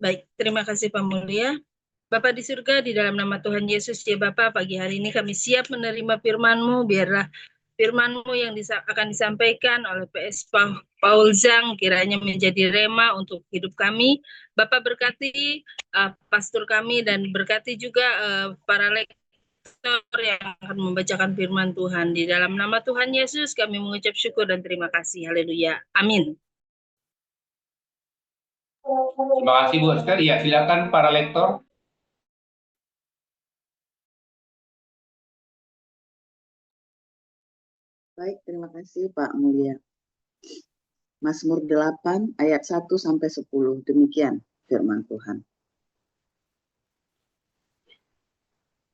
Baik, terima kasih Pak Mulia. Bapa di surga, di dalam nama Tuhan Yesus, ya Bapa, pagi hari ini kami siap menerima firman-Mu, biarlah firman-Mu yang akan disampaikan oleh PS Paul Zhang kiranya menjadi rema untuk hidup kami. Bapak berkati pastor kami dan berkati juga para lektor yang akan membacakan firman Tuhan. Di dalam nama Tuhan Yesus kami mengucap syukur dan terima kasih. Haleluya. Amin. Terima kasih Bu Esther. Ya, silakan para lektor. Baik, terima kasih Pak Mulia. Mazmur 8 ayat 1 sampai 10. Demikian firman Tuhan.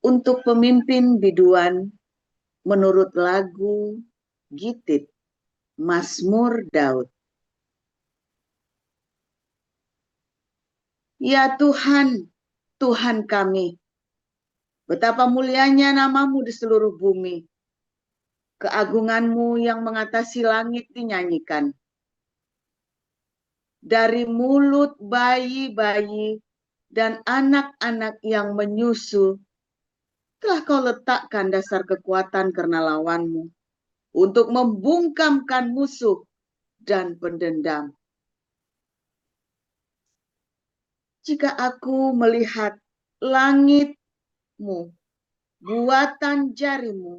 Untuk pemimpin biduan menurut lagu Gitit Mazmur Daud. Ya Tuhan, Tuhan kami, betapa mulianya nama-Mu di seluruh bumi. Keagungan-Mu yang mengatasi langit dinyanyikan. Dari mulut bayi-bayi dan anak-anak yang menyusu, telah Kau letakkan dasar kekuatan karena lawan-Mu, untuk membungkamkan musuh dan pendendam. Jika aku melihat langit-Mu, buatan jari-Mu,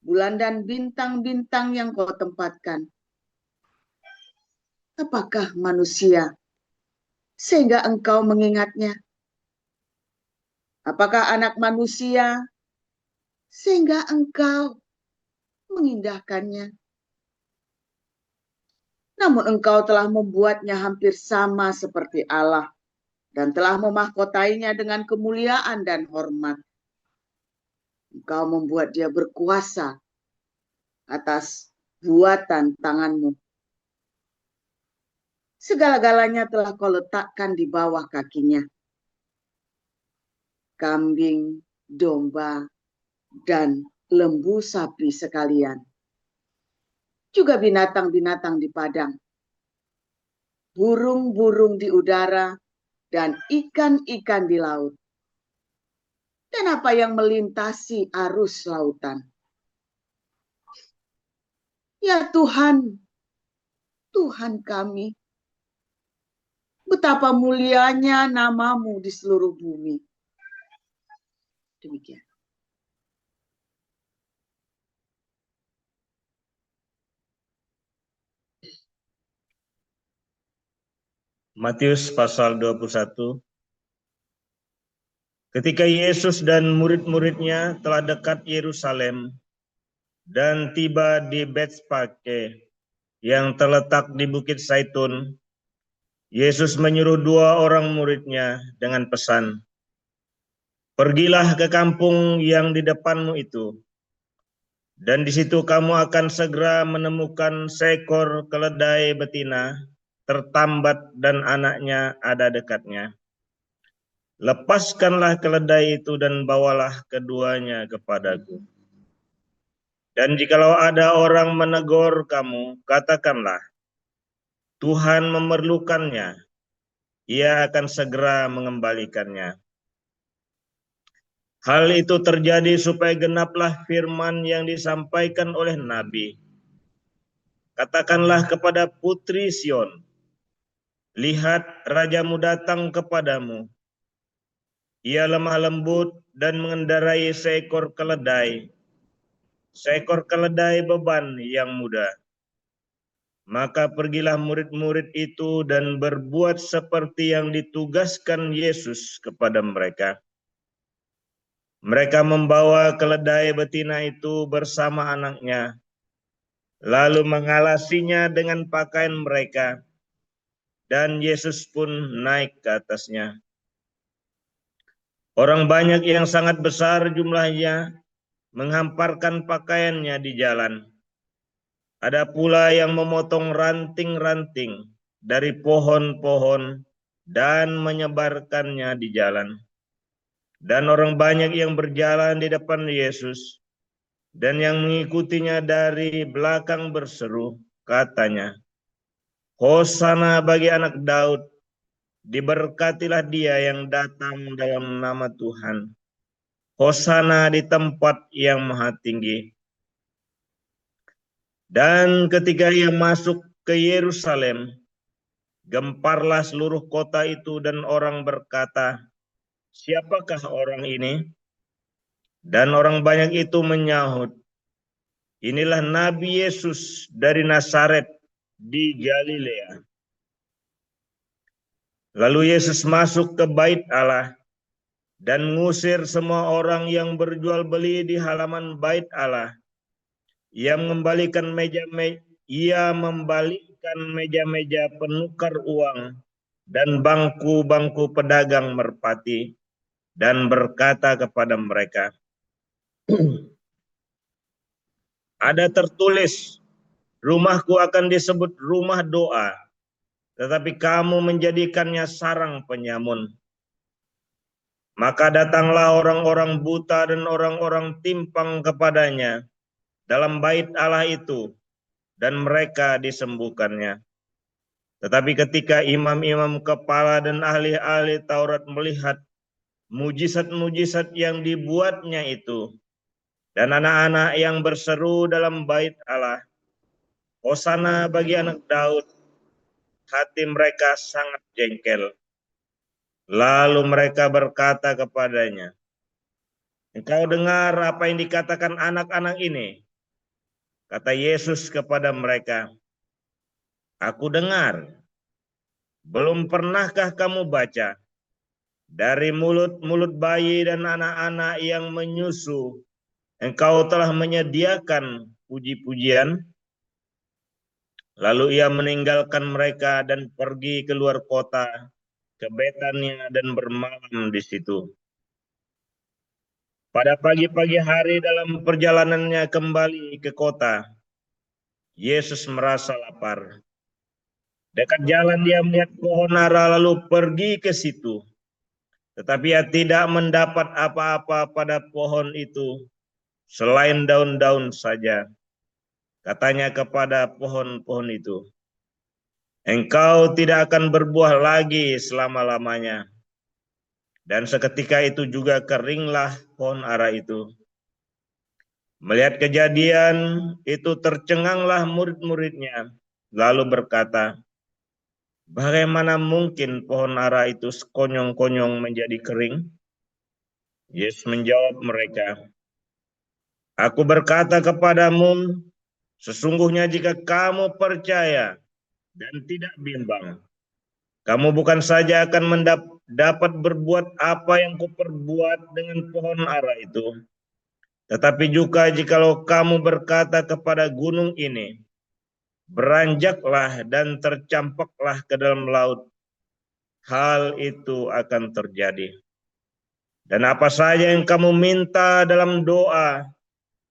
bulan dan bintang-bintang yang Kau tempatkan, apakah manusia sehingga Engkau mengingatnya? Apakah anak manusia sehingga Engkau mengindahkannya? Namun Engkau telah membuatnya hampir sama seperti Allah dan telah memahkotainya dengan kemuliaan dan hormat. Engkau membuat dia berkuasa atas buatan tangan-Mu. Segala-galanya telah Kau letakkan di bawah kakinya. Kambing, domba, dan lembu sapi sekalian. Juga binatang-binatang di padang. Burung-burung di udara, dan ikan-ikan di laut. Dan apa yang melintasi arus lautan. Ya Tuhan, Tuhan kami, betapa mulianya nama-Mu di seluruh bumi. Demikian. Matius pasal 21. Ketika Yesus dan murid-muridnya telah dekat Yerusalem dan tiba di Betfage yang terletak di Bukit Zaitun, Yesus menyuruh 2 orang muridnya dengan pesan, "Pergilah ke kampung yang di depanmu itu, dan di situ kamu akan segera menemukan seekor keledai betina tertambat dan anaknya ada dekatnya. Lepaskanlah keledai itu dan bawalah keduanya kepadaku. Dan jikalau ada orang menegur kamu, katakanlah, Tuhan memerlukannya, ia akan segera mengembalikannya." Hal itu terjadi supaya genaplah firman yang disampaikan oleh Nabi. Katakanlah kepada putri Sion, lihat rajamu datang kepadamu. Ia lemah lembut dan mengendarai seekor keledai beban yang muda. Maka pergilah murid-murid itu dan berbuat seperti yang ditugaskan Yesus kepada mereka. Mereka membawa keledai betina itu bersama anaknya, lalu mengalasinya dengan pakaian mereka, dan Yesus pun naik ke atasnya. Orang banyak yang sangat besar jumlahnya menghamparkan pakaiannya di jalan. Ada pula yang memotong ranting-ranting dari pohon-pohon dan menyebarkannya di jalan. Dan orang banyak yang berjalan di depan Yesus dan yang mengikutinya dari belakang berseru, katanya, "Hosana bagi anak Daud, diberkatilah dia yang datang dalam nama Tuhan. Hosana di tempat yang maha tinggi. Dan ketika ia masuk ke Yerusalem, gemparlah seluruh kota itu dan orang berkata, siapakah orang ini? Dan orang banyak itu menyahut, inilah Nabi Yesus dari Nazaret di Galilea. Lalu Yesus masuk ke bait Allah dan mengusir semua orang yang berjual beli di halaman bait Allah. Ia membalikan meja-meja penukar uang dan bangku-bangku pedagang merpati dan berkata kepada mereka, ada tertulis, rumahku akan disebut rumah doa, tetapi kamu menjadikannya sarang penyamun. Maka datanglah orang-orang buta dan orang-orang timpang kepadanya dalam bait Allah itu, dan mereka disembuhkannya. Tetapi ketika imam-imam kepala dan ahli-ahli Taurat melihat mujizat-mujizat yang dibuatnya itu, dan anak-anak yang berseru dalam bait Allah, Hosana bagi anak Daud, hati mereka sangat jengkel. Lalu mereka berkata kepadanya, engkau dengar apa yang dikatakan anak-anak ini? Kata Yesus kepada mereka, aku dengar. Belum pernahkah kamu baca, dari mulut-mulut bayi dan anak-anak yang menyusu, engkau telah menyediakan puji-pujian? Lalu ia meninggalkan mereka dan pergi keluar kota ke Betania dan bermalam di situ. Pada pagi-pagi hari dalam perjalanannya kembali ke kota, Yesus merasa lapar. Dekat jalan dia melihat pohon ara lalu pergi ke situ. Tetapi ia tidak mendapat apa-apa pada pohon itu selain daun-daun saja. Katanya kepada pohon-pohon itu, engkau tidak akan berbuah lagi selama-lamanya. Dan seketika itu juga keringlah pohon ara itu. Melihat kejadian itu tercenganglah murid-muridnya, lalu berkata, bagaimana mungkin pohon ara itu sekonyong-konyong menjadi kering? Yesus menjawab mereka, aku berkata kepadamu, sesungguhnya jika kamu percaya dan tidak bimbang, kamu bukan saja akan dapat berbuat apa yang kuperbuat dengan pohon ara itu, tetapi juga jikalau kamu berkata kepada gunung ini, beranjaklah dan tercampaklah ke dalam laut, hal itu akan terjadi. Dan apa saja yang kamu minta dalam doa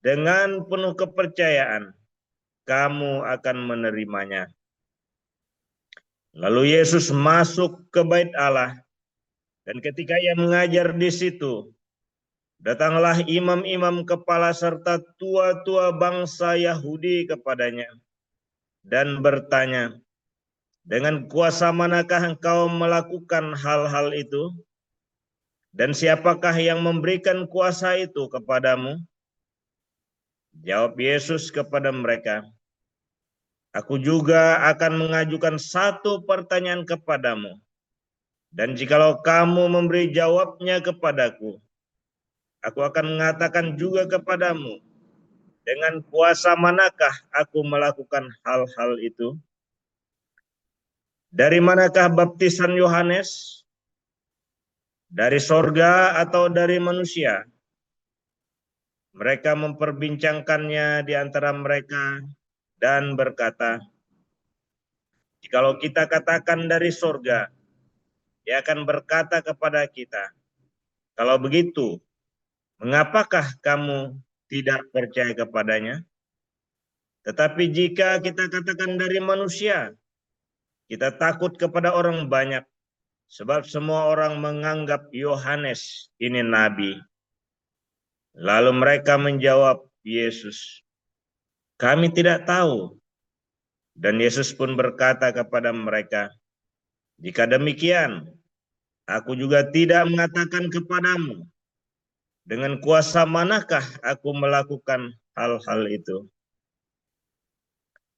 dengan penuh kepercayaan, kamu akan menerimanya. Lalu Yesus masuk ke bait Allah, dan ketika ia mengajar di situ, datanglah imam-imam kepala serta tua-tua bangsa Yahudi kepadanya dan bertanya, dengan kuasa manakah engkau melakukan hal-hal itu? Dan siapakah yang memberikan kuasa itu kepadamu? Jawab Yesus kepada mereka, aku juga akan mengajukan satu pertanyaan kepadamu. Dan jikalau kamu memberi jawabnya kepadaku, aku akan mengatakan juga kepadamu, dengan kuasa manakah aku melakukan hal-hal itu? Dari manakah baptisan Yohanes? Dari sorga atau dari manusia? Mereka memperbincangkannya di antara mereka dan berkata, jikalau kita katakan dari sorga, dia akan berkata kepada kita, kalau begitu, mengapakah kamu tidak percaya kepadanya? Tetapi jika kita katakan dari manusia, kita takut kepada orang banyak, sebab semua orang menganggap Yohanes ini nabi. Lalu mereka menjawab Yesus, kami tidak tahu. Dan Yesus pun berkata kepada mereka, Jika demikian, aku juga tidak mengatakan kepadamu, dengan kuasa manakah aku melakukan hal-hal itu.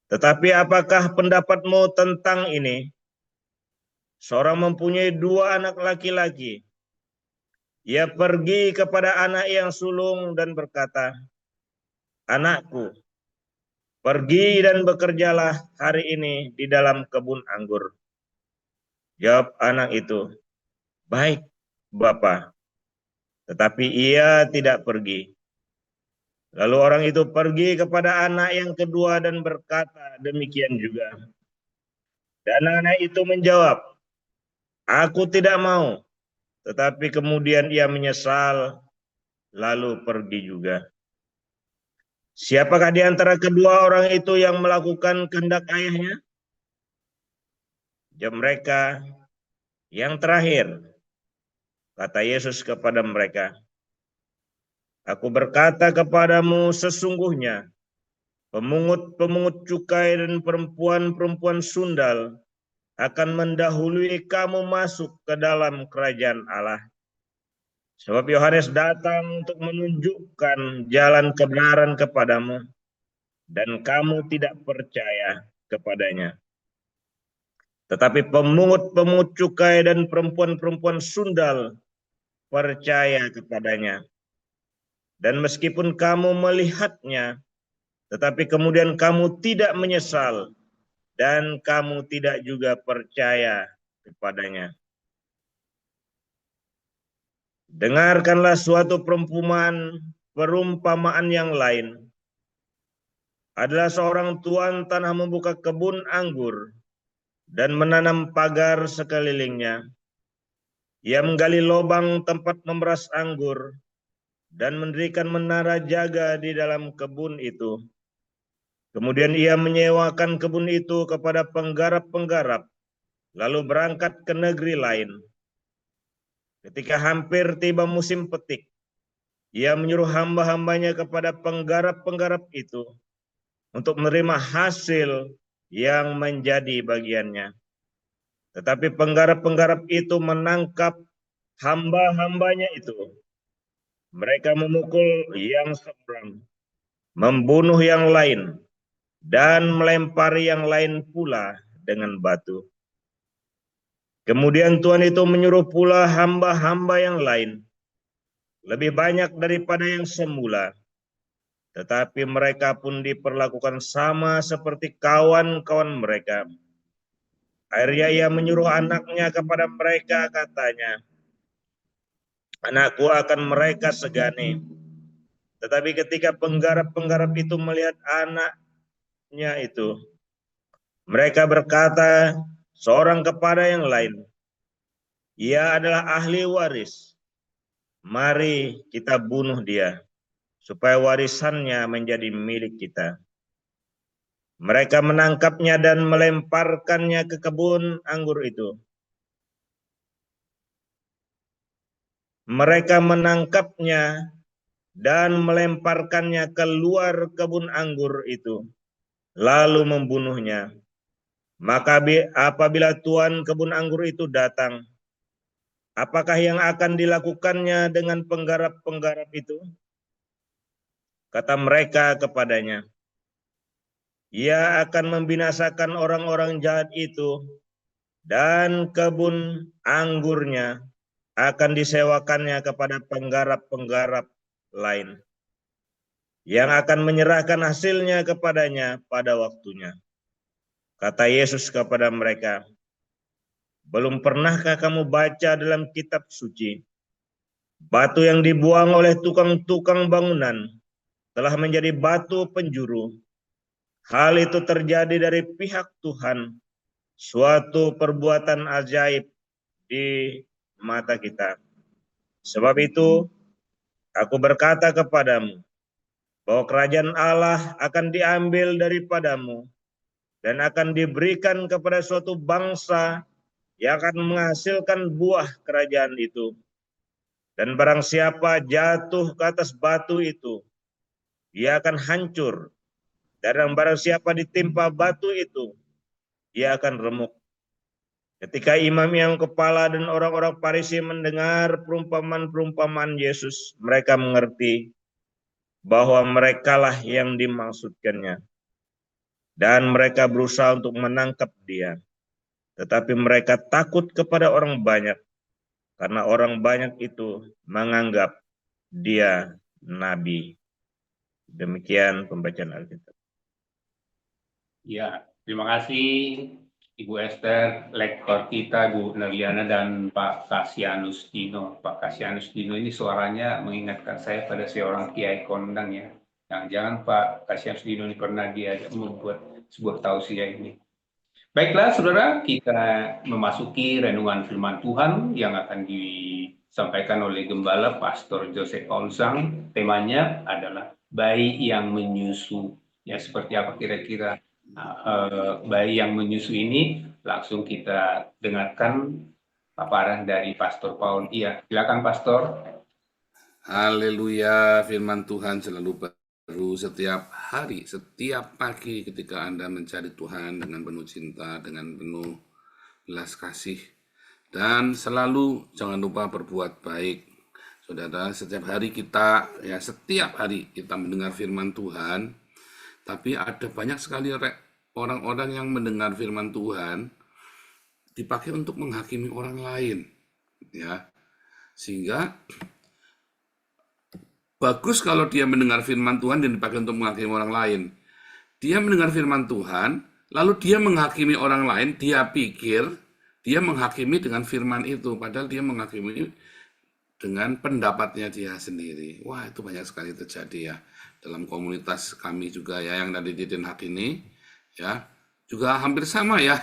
Tetapi apakah pendapatmu tentang ini? Seorang mempunyai 2 anak laki-laki. Ia pergi kepada anak yang sulung dan berkata, "Anakku, pergi dan bekerjalah hari ini di dalam kebun anggur." Jawab anak itu, "Baik, Bapa." Tetapi ia tidak pergi. Lalu orang itu pergi kepada anak yang kedua dan berkata demikian juga. Dan anak itu menjawab, "Aku tidak mau." Tetapi kemudian ia menyesal, lalu pergi juga. Siapakah di antara kedua orang itu yang melakukan kehendak ayahnya? Jawab mereka, "Yang terakhir." Kata Yesus kepada mereka, "Aku berkata kepadamu, sesungguhnya pemungut-pemungut cukai dan perempuan-perempuan sundal akan mendahului kamu masuk ke dalam kerajaan Allah. Sebab Yohanes datang untuk menunjukkan jalan kebenaran kepadamu, dan kamu tidak percaya kepadanya. Tetapi pemungut-pemungut cukai dan perempuan-perempuan sundal percaya kepadanya. Dan meskipun kamu melihatnya, tetapi kemudian kamu tidak menyesal, dan kamu tidak juga percaya kepadanya. Dengarkanlah suatu perumpamaan yang lain. Adalah seorang tuan tanah membuka kebun anggur dan menanam pagar sekelilingnya. Ia menggali lubang tempat memeras anggur dan mendirikan menara jaga di dalam kebun itu. Kemudian ia menyewakan kebun itu kepada penggarap-penggarap, lalu berangkat ke negeri lain. Ketika hampir tiba musim petik, ia menyuruh hamba-hambanya kepada penggarap-penggarap itu untuk menerima hasil yang menjadi bagiannya. Tetapi penggarap-penggarap itu menangkap hamba-hambanya itu. Mereka memukul yang seberang, membunuh yang lain, dan melempari yang lain pula dengan batu. Kemudian Tuhan itu menyuruh pula hamba-hamba yang lain, lebih banyak daripada yang semula. Tetapi mereka pun diperlakukan sama seperti kawan-kawan mereka. Akhirnya ia menyuruh anaknya kepada mereka, katanya, "Anakku akan mereka segani." Tetapi ketika penggarap-penggarap itu melihat anaknya itu, mereka berkata seorang kepada yang lain, "Ia adalah ahli waris. Mari kita bunuh dia, supaya warisannya menjadi milik kita." Mereka menangkapnya dan melemparkannya ke kebun anggur itu. Mereka menangkapnya dan melemparkannya keluar kebun anggur itu, lalu membunuhnya. Maka apabila tuan kebun anggur itu datang, apakah yang akan dilakukannya dengan penggarap-penggarap itu? Kata mereka kepadanya, "Ia akan membinasakan orang-orang jahat itu, dan kebun anggurnya akan disewakannya kepada penggarap-penggarap lain, yang akan menyerahkan hasilnya kepadanya pada waktunya." Kata Yesus kepada mereka, "Belum pernahkah kamu baca dalam kitab suci, batu yang dibuang oleh tukang-tukang bangunan telah menjadi batu penjuru? Hal itu terjadi dari pihak Tuhan, suatu perbuatan ajaib di mata kita. Sebab itu, aku berkata kepadamu, bahwa kerajaan Allah akan diambil daripadamu dan akan diberikan kepada suatu bangsa yang akan menghasilkan buah kerajaan itu. Dan barang siapa jatuh ke atas batu itu, ia akan hancur. Dan barang siapa ditimpa batu itu, ia akan remuk. Ketika imam-imam kepala dan orang-orang Farisi mendengar perumpamaan-perumpamaan Yesus, mereka mengerti bahwa merekalah yang dimaksudkannya. Dan mereka berusaha untuk menangkap dia. Tetapi mereka takut kepada orang banyak, karena orang banyak itu menganggap dia nabi. Demikian pembacaan Alkitab. Ya, terima kasih Ibu Esther, lektor kita Bu Nerliana dan Pak Kasianus Dino. Pak Kasianus Dino ini suaranya mengingatkan saya pada seorang kiai kondang ya. Jangan-jangan Pak Kasianus Dino ini pernah diajak membuat sebuah tausiah ini. Baiklah saudara, kita memasuki renungan firman Tuhan yang akan disampaikan oleh Gembala Pastor Joseph Onsang. Temanya adalah bayi yang menyusu. Ya, seperti apa kira-kira bayi yang menyusu ini? Langsung kita dengarkan paparan dari Pastor Paul. Iya, silakan Pastor. Haleluya, firman Tuhan selalu baru setiap hari, setiap pagi ketika Anda mencari Tuhan dengan penuh cinta, dengan penuh belas kasih. Dan selalu jangan lupa berbuat baik. Saudara, setiap hari setiap hari kita mendengar firman Tuhan, tapi ada banyak sekali orang-orang yang mendengar firman Tuhan dipakai untuk menghakimi orang lain, ya. Sehingga bagus kalau dia mendengar firman Tuhan dan dipakai untuk menghakimi orang lain. Dia mendengar firman Tuhan, lalu dia menghakimi orang lain, dia pikir dia menghakimi dengan firman itu, padahal dia menghakimi dengan pendapatnya dia sendiri. Wah, itu banyak sekali terjadi ya. Dalam komunitas kami juga ya, yang dari di Den Haag ini, ya, juga hampir sama ya.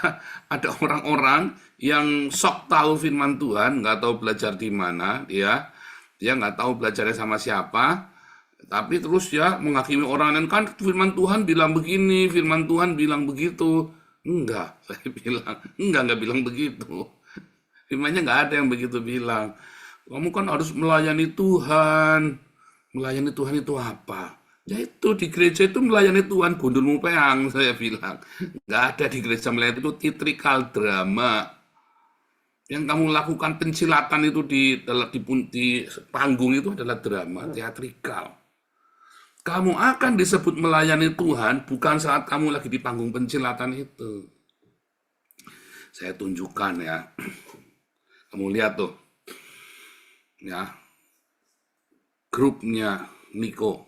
Ada orang-orang yang sok tahu firman Tuhan, nggak tahu belajar di mana, dia nggak tahu belajarnya sama siapa, tapi terus ya menghakimi orang lain, kan firman Tuhan bilang begini, firman Tuhan bilang begitu. Enggak, saya bilang, enggak bilang begitu. Firmannya nggak ada yang begitu bilang. Kamu kan harus melayani Tuhan. Melayani Tuhan itu apa? Ya itu di gereja itu melayani Tuhan, gundulmu peang, saya bilang. Nggak ada di gereja melayani itu teatrikal drama. Yang kamu lakukan pencilatan itu di panggung itu adalah drama, teatrikal. Kamu akan disebut melayani Tuhan bukan saat kamu lagi di panggung pencilatan itu. Saya tunjukkan ya. Kamu lihat tuh. Ya. Grupnya Niko.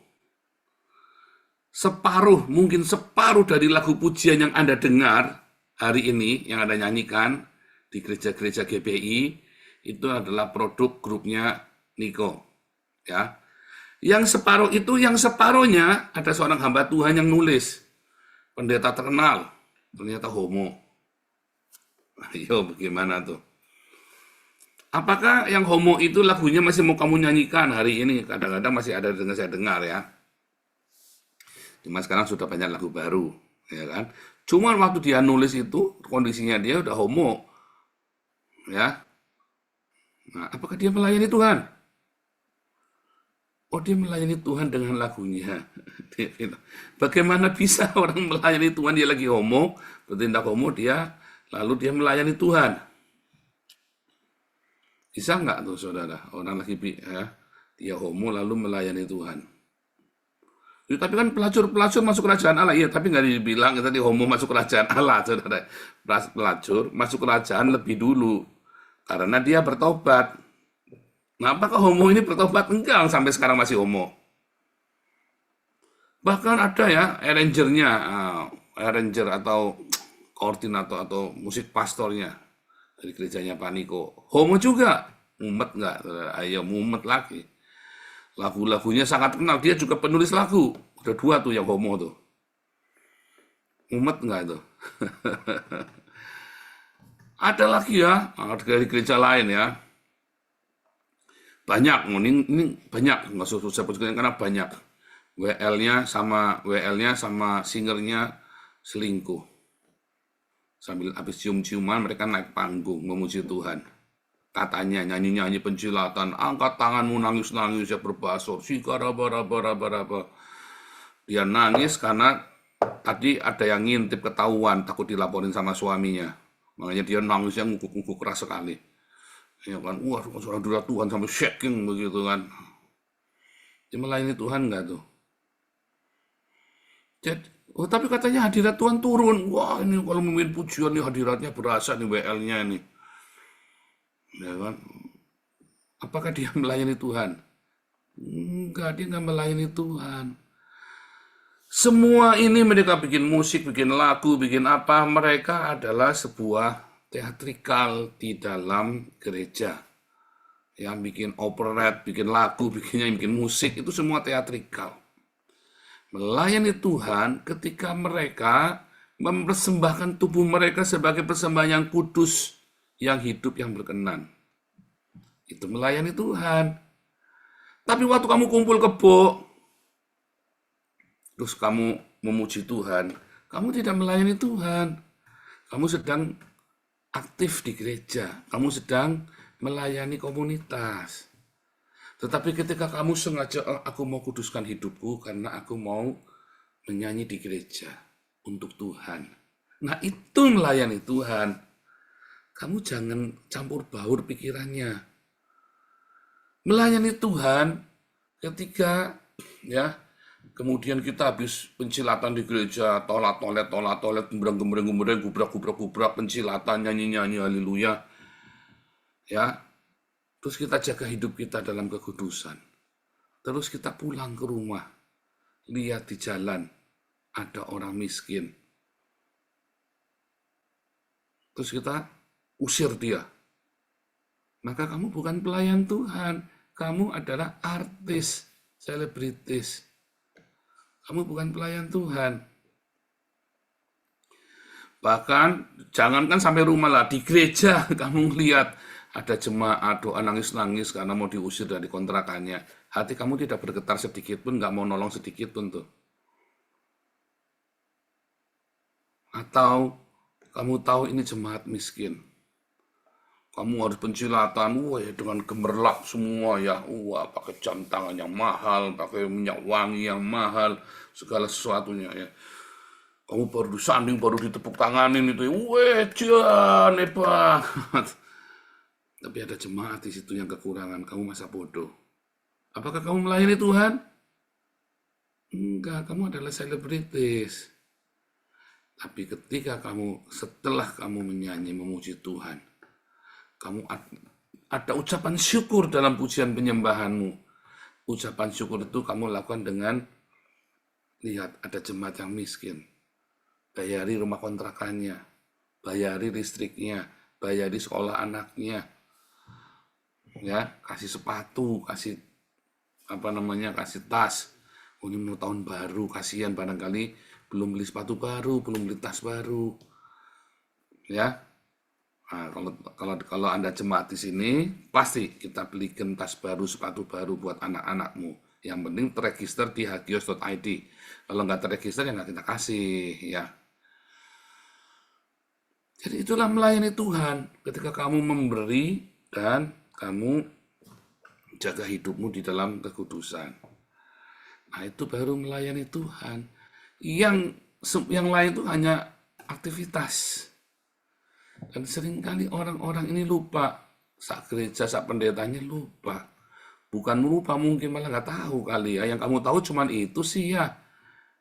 Mungkin separuh dari lagu pujian yang Anda dengar hari ini, yang Anda nyanyikan di gereja-gereja GBI, itu adalah produk grupnya Niko. Ya. Yang separuh itu, yang separuhnya ada seorang hamba Tuhan yang nulis. Pendeta terkenal, ternyata homo. Ayo, bagaimana tuh? Apakah yang homo itu lagunya masih mau kamu nyanyikan hari ini? Kadang-kadang masih ada yang saya dengar ya. Cuma sekarang sudah banyak lagu baru, ya kan? Cuma waktu dia nulis itu, kondisinya dia udah homo. Ya. Nah, apakah dia melayani Tuhan? Oh, dia melayani Tuhan dengan lagunya. Bagaimana bisa orang melayani Tuhan dia lagi homo, bertindak homo, lalu dia melayani Tuhan? Bisa nggak tuh saudara? Orang lagi dia homo lalu melayani Tuhan. Ya, tapi kan pelacur masuk kerajaan Allah. Iya, tapi nggak dibilang tadi homo masuk kerajaan Allah, saudara. Pelacur masuk kerajaan lebih dulu. Karena dia bertobat. Nah, apakah homo ini bertobat? Enggak, sampai sekarang masih homo. Bahkan ada ya, arranger atau koordinator atau musik pastornya dari gerejanya Pak Niko. Homo juga. Mumet nggak? Ayo, mumet lagi. Lagu-lagunya sangat kenal. Dia juga penulis lagu. Udah 2 tuh yang homo tuh. Mumet nggak itu? Ada lagi ya, dari gereja lain ya. Banyak, ini banyak, nggak susah karena banyak. WL-nya sama singernya selingkuh. Sambil habis cium-ciuman mereka naik panggung memuji Tuhan. Katanya nyanyi-nyanyi pencilatan, angkat tanganmu nangis-nangis ya berbasur, sikaraba-raba-raba. Dia nangis karena tadi ada yang ngintip ketahuan, takut dilaporin sama suaminya. Makanya dia nangisnya ngukuk-ngukuk keras sekali. Ya kan, wah hadirat Tuhan sampai shaking begitu kan. Dia melayani Tuhan enggak tuh? Jadi, tapi katanya hadirat Tuhan turun. Wah ini kalau memimpin pujian nih hadiratnya berasa nih WL-nya ini. Ya kan? Apakah dia melayani Tuhan? Enggak, dia enggak melayani Tuhan. Semua ini mereka bikin musik, bikin lagu, bikin apa, mereka adalah sebuah teatrikal di dalam gereja. Yang bikin operet, bikin lagu, bikin musik, itu semua teatrikal. Melayani Tuhan ketika mereka mempersembahkan tubuh mereka sebagai persembahan yang kudus, yang hidup, yang berkenan. Itu melayani Tuhan. Tapi waktu kamu kumpul kebo, terus kamu memuji Tuhan, kamu tidak melayani Tuhan. Kamu sedang aktif di gereja, kamu sedang melayani komunitas. Tetapi ketika kamu sengaja, aku mau kuduskan hidupku karena aku mau menyanyi di gereja untuk Tuhan. Nah itu melayani Tuhan. Kamu jangan campur baur pikirannya. Melayani Tuhan ketika ya kemudian kita habis pencilatan di gereja, tolat-tolet, gembreng, gubrak, pencilatan, nyanyi-nyanyi, haleluya. Ya, terus kita jaga hidup kita dalam kekudusan. Terus kita pulang ke rumah, lihat di jalan ada orang miskin. Terus kita usir dia. Maka kamu bukan pelayan Tuhan, kamu adalah artis, selebritis. Kamu bukan pelayan Tuhan. Bahkan jangankan sampai rumah lah, di gereja kamu lihat ada jemaat doa nangis-nangis karena mau diusir dari kontrakannya. Hati kamu tidak bergetar sedikit pun, nggak mau nolong sedikit pun tuh. Atau kamu tahu ini jemaat miskin. Kamu harus pencilatan, wah ya, dengan gemerlap semua ya, wah pakai jam tangan yang mahal, pakai minyak wangi yang mahal, segala sesuatunya ya. Kamu baru disanding, baru ditepuk tanganin itu, wah Jan, hebat. Tapi ada jemaat di situ yang kekurangan, kamu masa bodoh. Apakah kamu melayani Tuhan? Enggak, kamu adalah selebritis. Tapi ketika setelah kamu menyanyi, memuji Tuhan, kamu ada ucapan syukur dalam pujian penyembahanmu. Ucapan syukur itu kamu lakukan dengan lihat ada jemaat yang miskin. Bayari rumah kontrakannya, bayari listriknya, bayari sekolah anaknya. Ya, kasih sepatu, kasih kasih tas. Ini mau tahun baru, kasihan barangkali belum beli sepatu baru, belum beli tas baru. Ya. Nah, kalau Anda jemaat di sini, pasti kita belikan tas baru, sepatu baru buat anak-anakmu. Yang penting terregister di hagios.id. Kalau nggak terregister, ya nggak kita kasih. Ya. Jadi itulah melayani Tuhan. Ketika kamu memberi dan kamu jaga hidupmu di dalam kekudusan. Nah itu baru melayani Tuhan. Yang lain itu hanya aktivitas. Dan seringkali orang-orang ini lupa, sak gereja, sak pendetanya lupa. Bukan lupa, mungkin malah nggak tahu kali ya. Yang kamu tahu cuman itu sih ya.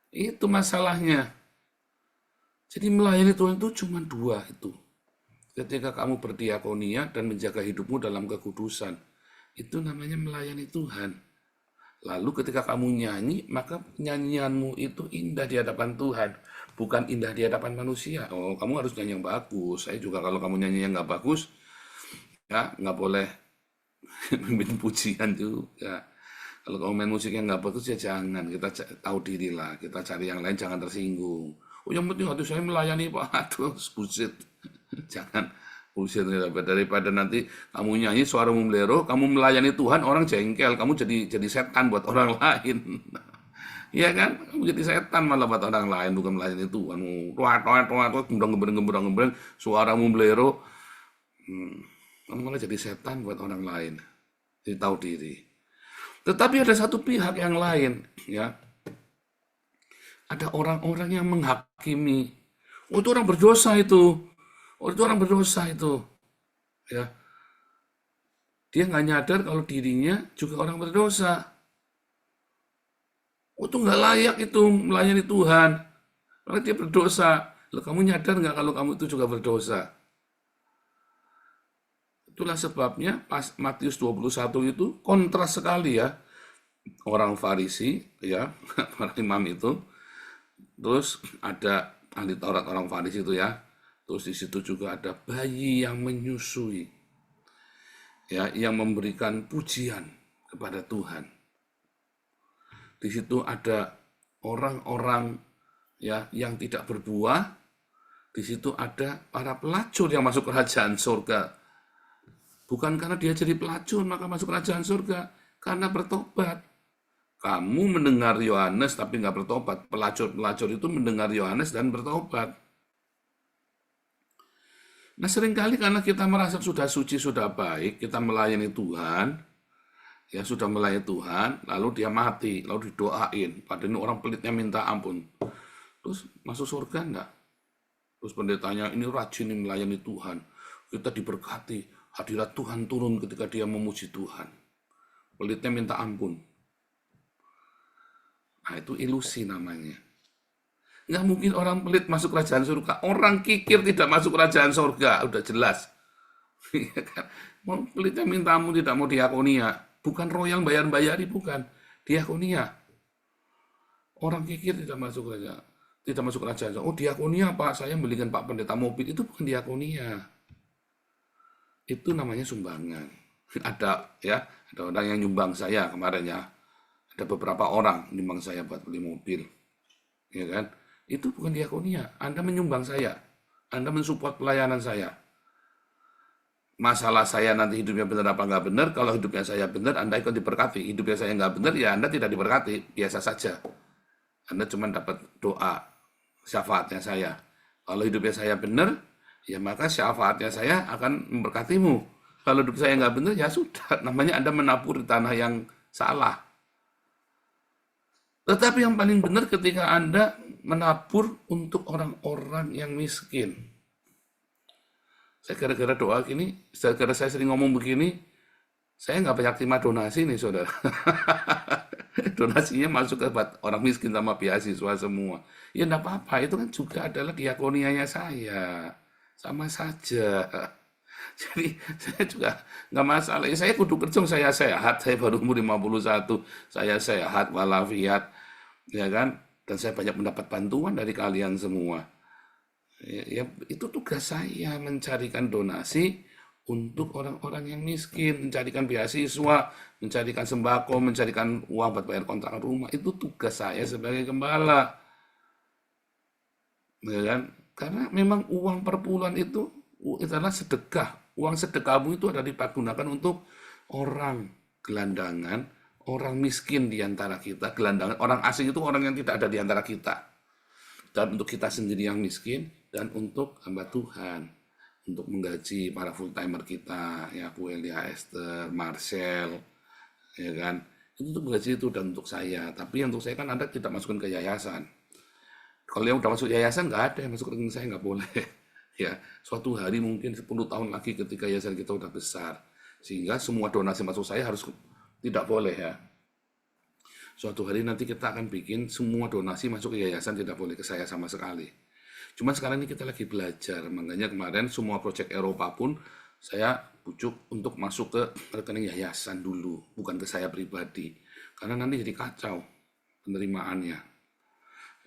Itu masalahnya. Jadi melayani Tuhan itu cuma dua itu. Ketika kamu berdiakonia dan menjaga hidupmu dalam kekudusan. Itu namanya melayani Tuhan. Lalu ketika kamu nyanyi, maka nyanyianmu itu indah di hadapan Tuhan. Bukan indah di hadapan manusia. Oh, kamu harus nyanyi yang bagus. Saya juga kalau kamu nyanyi yang nggak bagus, ya nggak boleh mimpin pujian juga. Kalau kamu main musik yang nggak bagus ya jangan. Kita tahu diri lah. Kita cari yang lain, jangan tersinggung. Oh yang penting hati saya melayani Pak. Aduh, bullshit. Jangan bullshit daripada nanti kamu nyanyi suara melero, kamu melayani Tuhan, orang jengkel. Kamu jadi setan buat orang lain. Iya kan? Kamu jadi setan malah buat orang lain, bukan melayani Tuhan. Gembrang, suaramu melero. Kamu malah jadi setan buat orang lain. Jadi tahu diri. Tetapi ada satu pihak yang lain, ya. Ada orang-orang yang menghakimi. Oh, itu orang berdosa itu. Oh, itu orang berdosa itu. Ya. Dia nggak nyadar kalau dirinya juga orang berdosa. Oh, itu nggak layak itu melayani Tuhan. Karena dia berdosa. Loh, kamu nyadar nggak kalau kamu itu juga berdosa? Itulah sebabnya pas Matius 21 itu kontras sekali ya. Orang Farisi, ya, para imam itu. Terus ada ahli Taurat orang Farisi itu ya. Terus di situ juga ada bayi yang menyusui. Ya, yang memberikan pujian kepada Tuhan. Di situ ada orang-orang ya yang tidak berbuah. Di situ ada para pelacur yang masuk kerajaan surga. Bukan karena dia jadi pelacur maka masuk kerajaan surga, karena bertobat. Kamu mendengar Yohanes tapi nggak bertobat. Pelacur-pelacur itu mendengar Yohanes dan bertobat. Nah, seringkali karena kita merasa sudah suci, sudah baik, kita melayani Tuhan, ya sudah melayani Tuhan, lalu dia mati, lalu didoain. Padahal ini orang pelitnya minta ampun. Terus masuk surga enggak? Terus pendetanya, ini rajin melayani Tuhan. Kita diberkati, hadirat Tuhan turun ketika dia memuji Tuhan. Pelitnya minta ampun. Nah, itu ilusi namanya. Nggak mungkin orang pelit masuk kerajaan surga. Orang kikir tidak masuk kerajaan surga. Udah jelas. Mau pelitnya minta ampun, tidak mau diakonia. Bukan royal bayar-bayari, bukan. Diakonia. Orang kikir tidak masuk kerajaan. Tidak masuk kerajaan. Oh, diakonia Pak, saya belikan Pak Pendeta mobil. Itu bukan diakonia. Itu namanya sumbangan. Ada orang yang nyumbang saya kemarin ya. Ada beberapa orang nyumbang saya buat beli mobil. Ya kan? Itu bukan diakonia. Anda menyumbang saya. Anda mensupport pelayanan saya. Masalah saya nanti hidupnya benar apa nggak benar. Kalau hidupnya saya benar, Anda ikut diberkati. Hidupnya saya nggak benar, ya Anda tidak diberkati. Biasa saja. Anda cuma dapat doa, syafaatnya saya. Kalau hidupnya saya benar, ya maka syafaatnya saya akan memberkatimu. Kalau hidup saya nggak benar, ya sudah. Namanya Anda menabur di tanah yang salah. Tetapi yang paling benar ketika Anda menabur untuk orang-orang yang miskin. Saya gara-gara doa gini, gara-gara saya sering ngomong begini, saya nggak banyak terima donasi nih, saudara. Donasinya masuk ke orang miskin sama beasiswa semua. Ya enggak apa-apa, itu kan juga adalah diakonianya saya. Sama saja. Jadi saya juga nggak masalah. Ya, saya kudu kerja, saya sehat, saya baru umur 51, saya sehat walafiat, ya kan? Dan saya banyak mendapat bantuan dari kalian semua. Ya, itu tugas saya, mencarikan donasi untuk orang-orang yang miskin, mencarikan beasiswa, mencarikan sembako, mencarikan uang buat bayar kontrakan rumah. Itu tugas saya sebagai gembala. Ya kan? Karena memang uang perpuluhan itu adalah sedekah. Uang sedekahmu itu adalah dipergunakan untuk orang gelandangan, orang miskin di antara kita. Gelandangan, orang asing itu orang yang tidak ada di antara kita. Dan untuk kita sendiri yang miskin, dan untuk hamba Tuhan. Untuk menggaji para full timer kita, ya Bu Elia, Esther, Marcel, ya kan. Itu untuk menggaji itu dan untuk saya. Tapi untuk saya kan Anda tidak masukin ke yayasan. Kalau yang udah masuk yayasan, nggak ada yang masuk rekening saya, nggak boleh. Ya, suatu hari mungkin 10 tahun lagi ketika yayasan kita udah besar. Sehingga semua donasi masuk saya harus tidak boleh ya. Suatu hari nanti kita akan bikin semua donasi masuk ke yayasan, tidak boleh ke saya sama sekali. Cuma sekarang ini kita lagi belajar. Makanya kemarin semua proyek Eropa pun saya bujuk untuk masuk ke rekening yayasan dulu. Bukan ke saya pribadi. Karena nanti jadi kacau penerimaannya.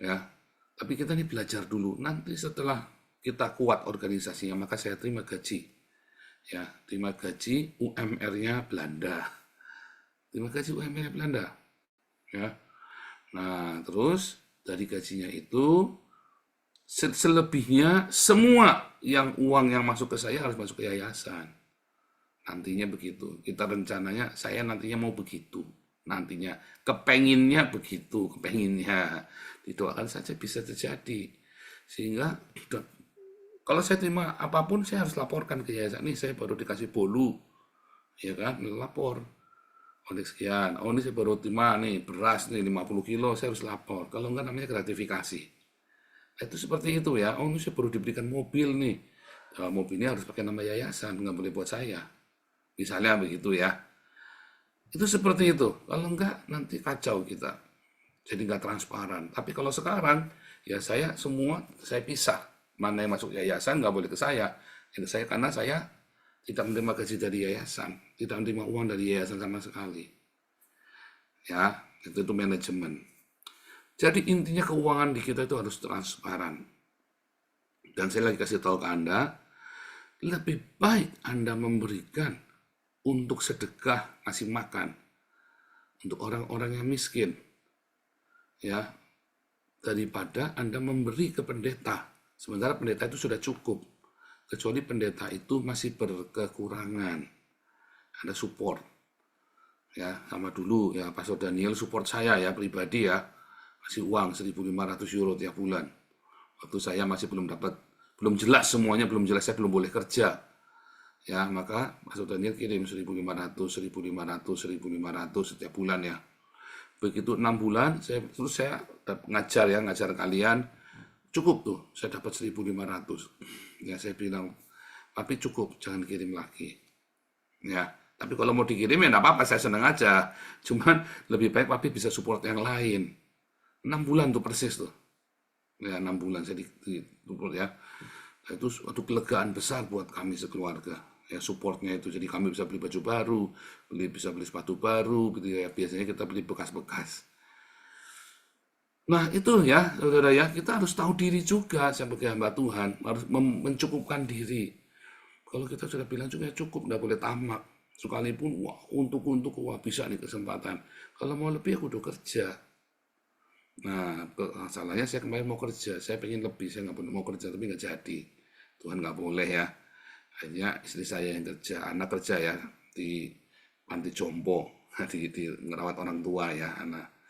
Ya. Tapi kita ini belajar dulu. Nanti setelah kita kuat organisasinya, maka saya terima gaji. Ya, terima gaji UMR-nya Belanda. Terima gaji UMR-nya Belanda. Ya. Nah, terus dari gajinya itu selebihnya semua yang uang yang masuk ke saya harus masuk ke yayasan. Nantinya begitu. Kita rencananya saya nantinya mau begitu. Nantinya kepenginnya begitu, kepenginnya. Didoakan saja bisa terjadi. Sehingga kalau saya terima apapun saya harus laporkan ke yayasan. Nih saya baru dikasih bolu. Ya kan? Lapor. Oh ini sekian. Oh ini saya baru terima nih beras nih 50 kilo, saya harus lapor. Kalau enggak namanya gratifikasi. Itu seperti itu ya. Oh ini saya baru diberikan mobil nih. mobilnya harus pakai nama yayasan, nggak boleh buat saya. Misalnya begitu ya. Itu seperti itu. Kalau enggak, nanti kacau kita. Jadi nggak transparan. Tapi kalau sekarang, ya saya pisah. Mana yang masuk yayasan nggak boleh ke saya. Ke saya karena saya tidak menerima gaji dari yayasan, tidak menerima uang dari yayasan sama sekali. Ya, itu manajemen. Jadi intinya keuangan di kita itu harus transparan. Dan saya lagi kasih tahu ke Anda, lebih baik Anda memberikan untuk sedekah, ngasih makan untuk orang-orang yang miskin, ya, daripada Anda memberi ke pendeta. Sementara pendeta itu sudah cukup, kecuali pendeta itu masih berkekurangan. Anda support, ya, sama dulu ya Pastor Daniel support saya ya pribadi ya, kasih uang 1.500 euro tiap bulan. Waktu saya masih belum jelas semuanya, belum jelas, saya belum boleh kerja. Ya, maka Pastor Daniel kirim 1.500 setiap bulan ya. Begitu 6 bulan, terus saya ngajar kalian, cukup tuh, saya dapat 1.500. Ya, saya bilang, tapi cukup, jangan kirim lagi. Ya, tapi kalau mau dikirim ya enggak apa-apa, saya senang aja. Cuman lebih baik Papi bisa support yang lain. 6 bulan tuh persis tuh. Ya, 6 bulan saya support ya. Itu suatu kelegaan besar buat kami sekeluarga. Ya, supportnya itu. Jadi kami bisa beli baju baru, bisa beli sepatu baru, gitu ya. Biasanya kita beli bekas-bekas. Nah, itu ya, saudara ya, kita harus tahu diri juga sebagai hamba Tuhan, harus mencukupkan diri. Kalau kita sudah bilang juga cukup, nggak boleh tamak. Sekalipun, wah, untuk wah, bisa nih kesempatan. Kalau mau lebih, aku udah kerja. Nah, masalahnya saya kemarin mau kerja, saya pengen lebih, saya nggak mau kerja, tapi nggak jadi. Tuhan nggak boleh ya. Hanya istri saya yang kerja, anak kerja ya, di panti jompo, di ngerawat orang tua ya, anak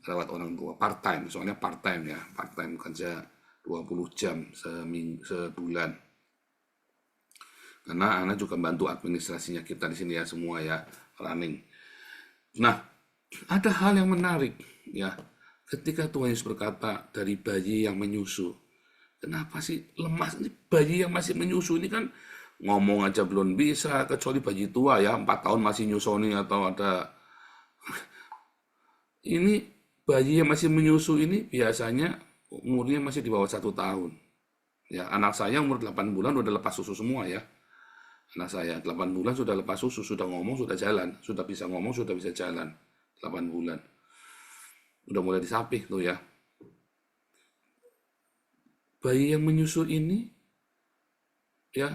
rawat orang tua, part time, soalnya part time ya, part time kerja 20 jam sebulan. Karena anak juga bantu administrasinya kita di sini ya, semua ya, running. Nah, ada hal yang menarik ya. Ketika Tuhan Yesus berkata dari bayi yang menyusu, kenapa sih lemah? Bayi yang masih menyusu ini kan ngomong aja belum bisa, kecuali bayi tua ya, 4 tahun masih nyusoni atau ada. Ini bayi yang masih menyusu ini biasanya umurnya masih di bawah 1 tahun. Ya, anak saya umur 8 bulan udah lepas susu semua ya. Anak saya 8 bulan sudah lepas susu, sudah ngomong, sudah jalan, sudah bisa ngomong, sudah bisa jalan. 8 bulan. Udah mulai disapih tuh ya. Bayi yang menyusu ini ya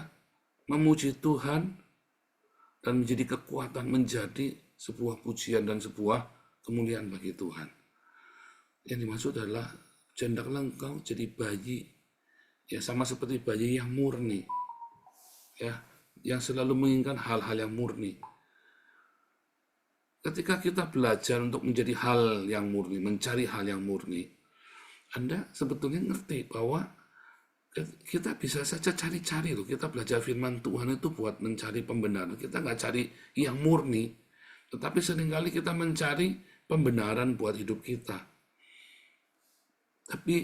memuji Tuhan dan menjadi kekuatan, menjadi sebuah pujian dan sebuah kemuliaan bagi Tuhan. Yang dimaksud adalah hendaklah engkau jadi bayi ya, sama seperti bayi yang murni ya, yang selalu menginginkan hal-hal yang murni. Ketika kita belajar untuk menjadi hal yang murni, mencari hal yang murni, Anda sebetulnya ngerti bahwa kita bisa saja cari-cari loh. Kita belajar firman Tuhan itu buat mencari pembenaran. Kita nggak cari yang murni, tetapi seringkali kita mencari pembenaran buat hidup kita. Tapi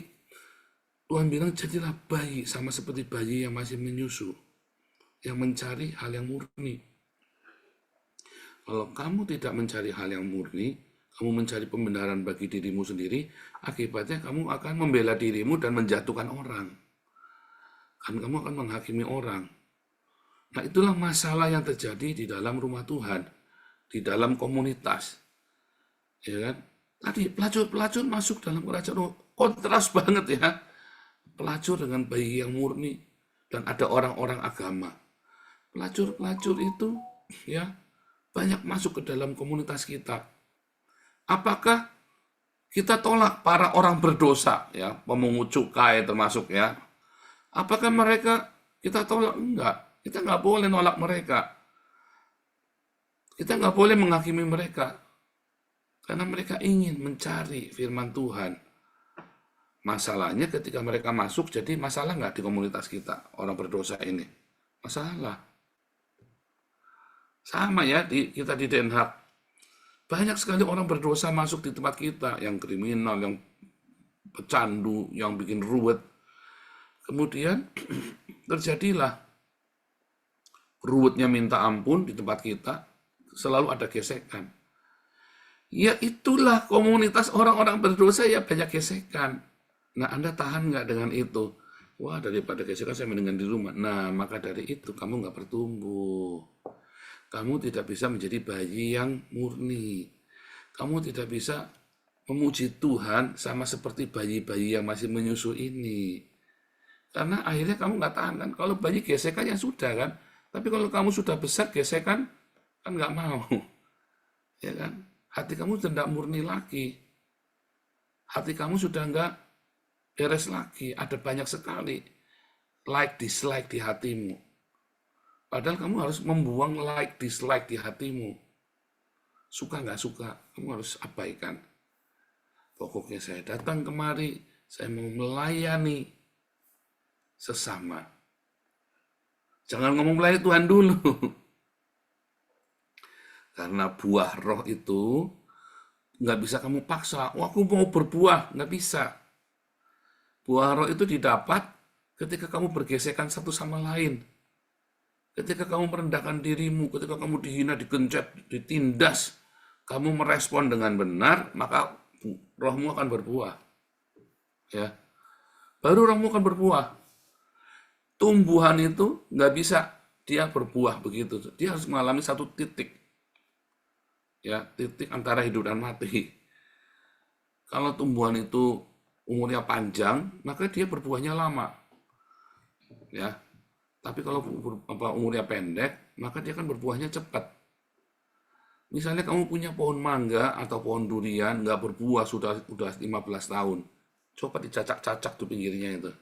Tuhan bilang jadilah bayi, sama seperti bayi yang masih menyusu, yang mencari hal yang murni. Kalau kamu tidak mencari hal yang murni, kamu mencari pembenaran bagi dirimu sendiri, akibatnya kamu akan membela dirimu dan menjatuhkan orang. Kan kamu akan menghakimi orang. Nah, itulah masalah yang terjadi di dalam rumah Tuhan, di dalam komunitas. Ya kan? Tadi pelacur-pelacur masuk dalam kerajaan, kontras banget ya. Pelacur dengan bayi yang murni, dan ada orang-orang agama. Pelacur-pelacur itu ya banyak masuk ke dalam komunitas kita. Apakah kita tolak para orang berdosa ya, pemungut cukai termasuk ya? Apakah mereka kita tolak? Enggak. Kita nggak boleh nolak mereka. Kita nggak boleh menghakimi mereka. Karena mereka ingin mencari firman Tuhan. Masalahnya ketika mereka masuk, jadi masalah nggak di komunitas kita, orang berdosa ini? Masalah. Sama ya, kita di Den Haag. Banyak sekali orang berdosa masuk di tempat kita, yang kriminal, yang pecandu, yang bikin ruwet. Kemudian terjadilah ruwetnya minta ampun di tempat kita, selalu ada gesekan. Ya itulah komunitas orang-orang berdosa, ya banyak gesekan. Nah, Anda tahan nggak dengan itu? Wah, daripada gesekan saya mendingan di rumah. Nah, maka dari itu kamu nggak bertumbuh. Kamu tidak bisa menjadi bayi yang murni. Kamu tidak bisa memuji Tuhan sama seperti bayi-bayi yang masih menyusu ini. Karena akhirnya kamu nggak tahan kan. Kalau bayi gesekan ya sudah kan. Tapi kalau kamu sudah besar gesekan, kan nggak mau. Ya kan? Hati kamu sudah tidak murni lagi. Hati kamu sudah nggak beres lagi. Ada banyak sekali like, dislike di hatimu. Padahal kamu harus membuang like, dislike di hatimu. Suka nggak suka, kamu harus abaikan. Pokoknya saya datang kemari, saya mau melayani sesama. Jangan ngomong melayani Tuhan dulu. Karena buah roh itu nggak bisa kamu paksa. Oh, aku mau berbuah, nggak bisa. Buah roh itu didapat ketika kamu bergesekan satu sama lain. Ketika kamu merendahkan dirimu, ketika kamu dihina, digencet, ditindas, kamu merespon dengan benar, maka rohmu akan berbuah. Ya, baru rohmu akan berbuah. Tumbuhan itu nggak bisa dia berbuah begitu. Dia harus mengalami satu titik. Ya, titik antara hidup dan mati. Kalau tumbuhan itu umurnya panjang, maka dia berbuahnya lama. Ya. Tapi kalau umurnya pendek, maka dia kan berbuahnya cepat. Misalnya kamu punya pohon mangga atau pohon durian nggak berbuah sudah 15 tahun. Coba dicacak-cacak tuh pinggirnya itu.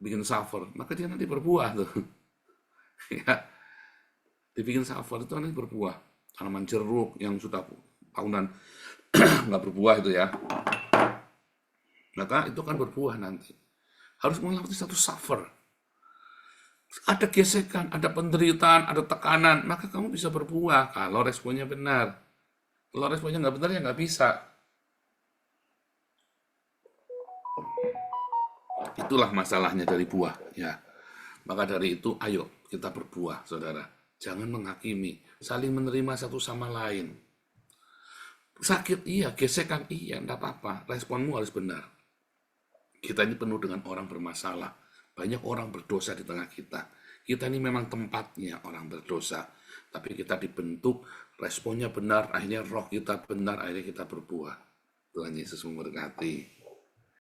Bikin safer, maka dia nanti berbuah tuh. Ya. Dibikin safer itu nanti berbuah. Tanaman jeruk yang sudah tahunan nggak berbuah itu ya, maka itu kan berbuah nanti. Harus melewati satu suffer. Ada gesekan, ada penderitaan, ada tekanan, maka kamu bisa berbuah kalau responnya benar. Kalau responnya nggak benar ya nggak bisa. Itulah masalahnya dari buah ya. Maka dari itu ayo kita berbuah, saudara. Jangan menghakimi, saling menerima satu sama lain. Sakit iya, gesekan iya, enggak apa-apa. Responmu harus benar. Kita ini penuh dengan orang bermasalah. Banyak orang berdosa di tengah kita. Kita ini memang tempatnya orang berdosa. Tapi kita dibentuk, responnya benar, akhirnya roh kita benar, akhirnya kita berbuah. Tuhan Yesus memberkati.